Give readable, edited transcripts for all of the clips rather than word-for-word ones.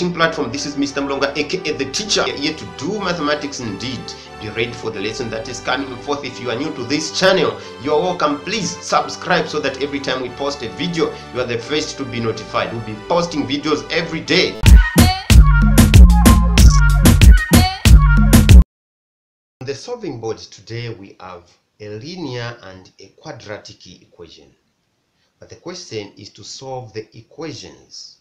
teaching platform. This is Mr. Mlonga, aka the teacher, here to do mathematics indeed. Be ready for the lesson that is coming forth. If you are new to this channel, you are welcome. Please subscribe so that every time we post a video, you are the first to be notified. We'll be posting videos every day. On the solving board today, we have a linear and a quadratic equation. But the question is to solve the equations.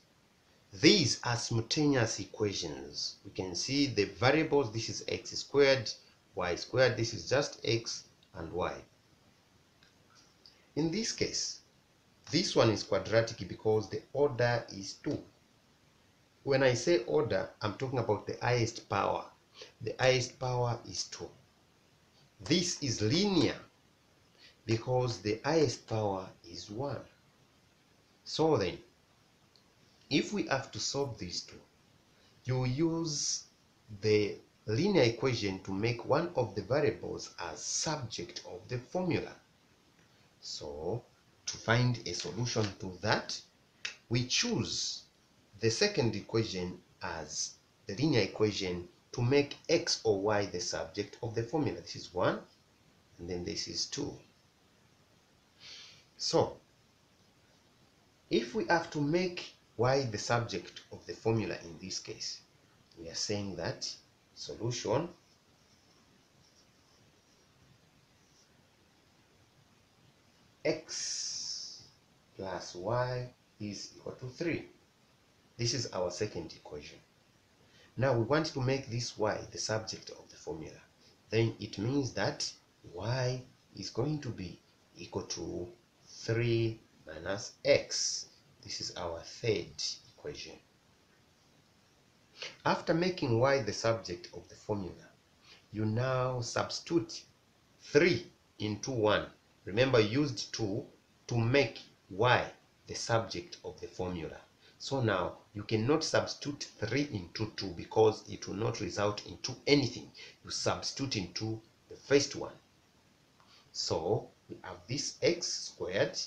These are simultaneous equations. We can see the variables. This is x squared, y squared. This is just x and y. In this case, this one is quadratic because the order is 2. When I say order, I'm talking about the highest power. The highest power is 2. This is linear because the highest power is 1. So then, if we have to solve these two, you use the linear equation to make one of the variables as subject of the formula. So, to find a solution to that, we choose the second equation as the linear equation to make x or y the subject of the formula. This is 1, and then this is 2. So, if we have to make y the subject of the formula in this case, we are saying that solution x plus y is equal to 3. This is our second equation. Now we want to make this y the subject of the formula. Then it means that y is going to be equal to 3 minus x. This is our third equation. After making y the subject of the formula, you now substitute 3 into 1. Remember, you used 2 to make y the subject of the formula. So now you cannot substitute 3 into 2 because it will not result into anything. You substitute into the first one. So we have this x squared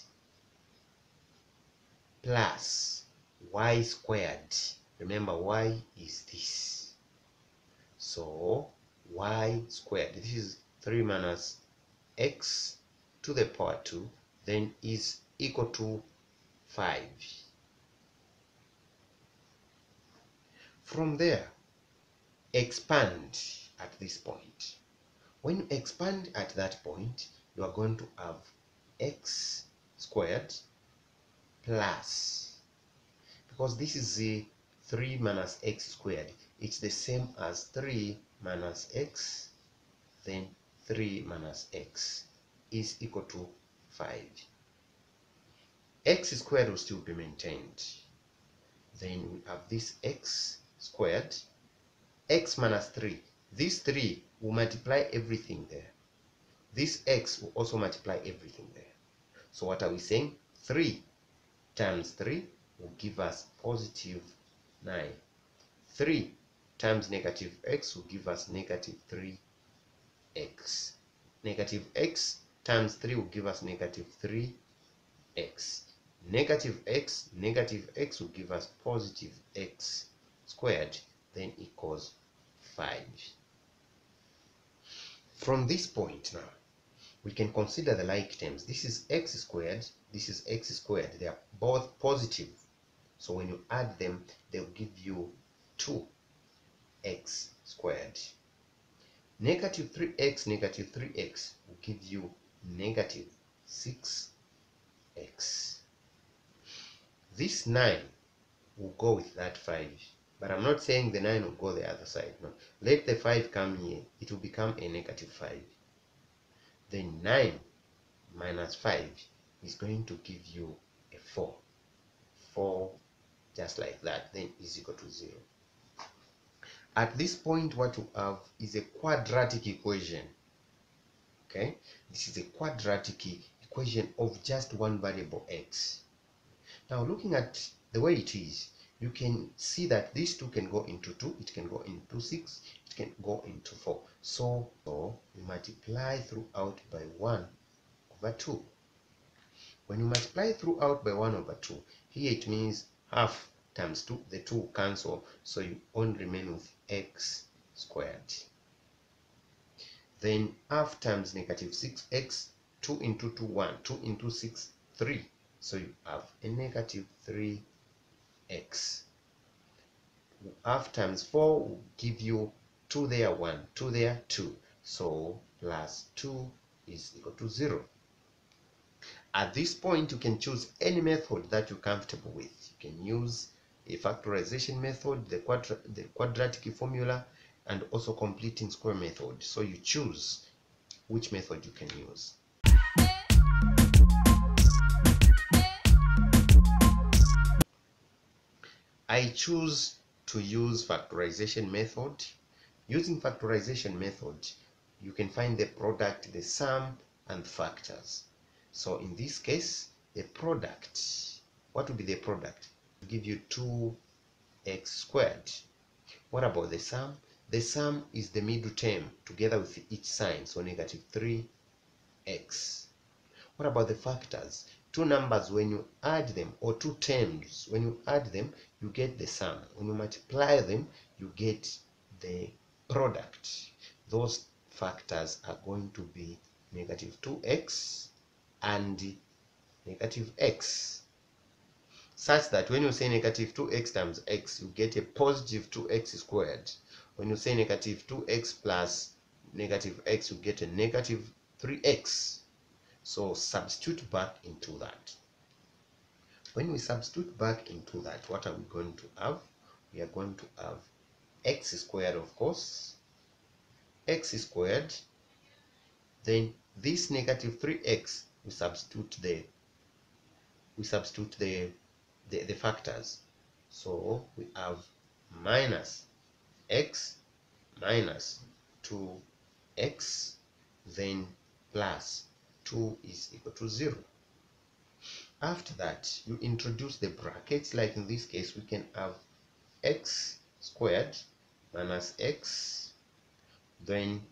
plus y squared. Remember, y is this. So y squared, this is 3 minus x to the power 2, then is equal to 5. From there, expand at this point. When you expand at that point, you are going to have x squared plus, because this is the 3 minus x squared, it's the same as 3 minus x, then 3 minus x is equal to 5. X squared will still be maintained. Then we have this x squared, x minus 3. This 3 will multiply everything there. This x will also multiply everything there. So what are we saying? 3 times 3 will give us positive 9. 3 times negative x will give us negative 3x. Negative x times 3 will give us negative 3x. Negative x will give us positive x squared, then equals 5. From this point now, we can consider the like terms. This is x squared, this is x squared. They are both positive. So when you add them, they'll give you 2x squared. Negative 3x will give you negative 6x. This 9 will go with that 5. But I'm not saying the 9 will go the other side. No. Let the 5 come here. It will become a negative 5. Then 9 minus 5 is going to give you a 4. 4 just like that, then is equal to 0. At this point, what you have is a quadratic equation. Okay, this is a quadratic equation of just one variable x. Now looking at the way it is, you can see that these two can go into 2, it can go into 6, it can go into 4. So we multiply throughout by 1 over 2. When you multiply throughout by 1 over 2, here it means half times 2, the 2 will cancel, so you only remain with x squared. Then half times negative 6x, 2 into 2, 1, 2 into 6, 3. So you have a negative 3x. Half times 4 will give you 2 there, 1, 2 there, 2. So plus 2 is equal to 0. At this point, you can choose any method that you're comfortable with. You can use a factorization method, the quadratic formula, and also completing square method. So you choose which method you can use. I choose to use factorization method. Using factorization method, you can find the product, the sum, and factors. So in this case, the product, what would be the product? It will give you 2x squared. What about the sum? The sum is the middle term together with each sign, so negative 3x. What about the factors? Two numbers, when you add them, or two terms, when you add them, you get the sum. When you multiply them, you get the product. Those factors are going to be negative 2x and negative x, such that when you say negative 2x times x, you get a positive 2x squared. When you say negative 2x plus negative x, you get a negative 3x. So substitute back into that. When we substitute back into that, what are we going to have? We are going to have x squared, of course, x squared. Then this negative 3x, we substitute the factors. So we have minus x minus 2x, then plus 2 is equal to 0. After that, you introduce the brackets. Like in this case, we can have x squared minus x, then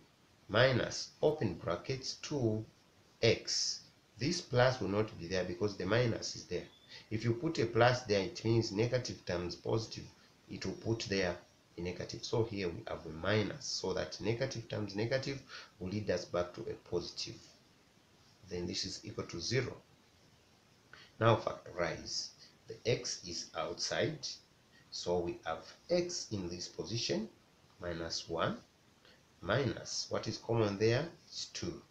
minus, open brackets, 2x. This plus will not be there because the minus is there. If you put a plus there, it means negative times positive. It will put there a negative. So here we have a minus, so that negative times negative will lead us back to a positive. Then this is equal to 0. Now factorize. The x is outside, so we have x in this position, minus 1, minus, what is common there is 2.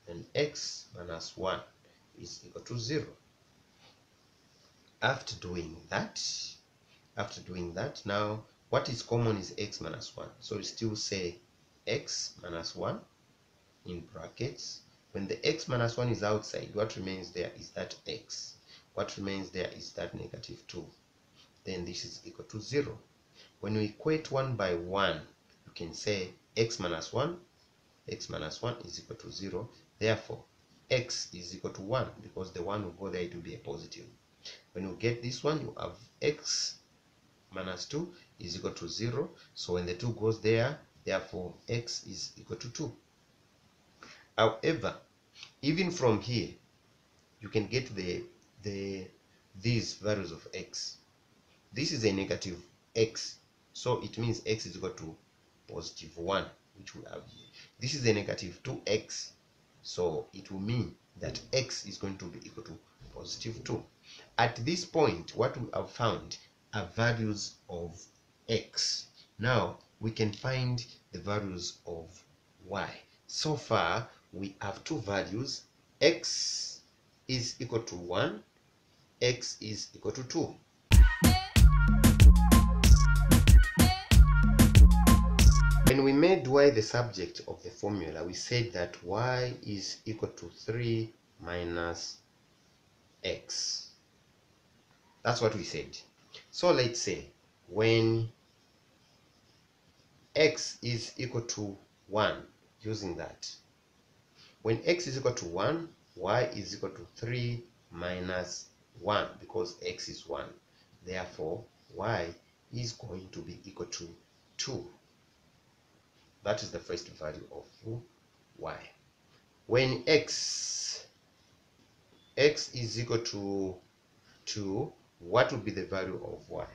And x minus 1 is equal to 0. After doing that, now what is common is x minus 1. So we still say x minus 1 in brackets. When the x minus 1 is outside, what remains there is that x. What remains there is that negative 2. Then this is equal to 0. When we equate 1 by 1, you can say x minus 1 is equal to 0. Therefore, x is equal to 1, because the 1 will go there, it will be a positive. When you get this one, you have x minus 2 is equal to 0. So when the 2 goes there, therefore x is equal to 2. However, even from here, you can get these values of x. This is a negative x, so it means x is equal to positive 1, which we have here. This is a negative 2x, so it will mean that x is going to be equal to positive 2. At this point, what we have found are values of x. Now we can find the values of y. So far we have two values. X is equal to 1, x is equal to 2. When we made y the subject of the formula, we said that y is equal to 3 minus x. That's what we said. So let's say when x is equal to 1, using that, when x is equal to 1, y is equal to 3 minus 1, because x is 1. Therefore, y is going to be equal to 2. That is the first value of y. When x is equal to 2, what would be the value of y?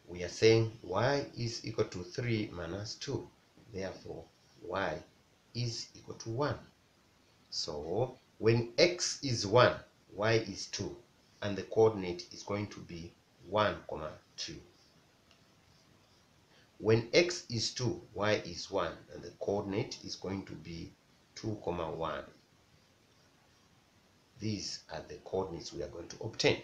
We are saying y is equal to 3 minus 2. Therefore, y is equal to 1. So, when x is 1, y is 2. And the coordinate is going to be 1, 2. When x is 2, y is 1. And the coordinate is going to be 2, 1. These are the coordinates we are going to obtain.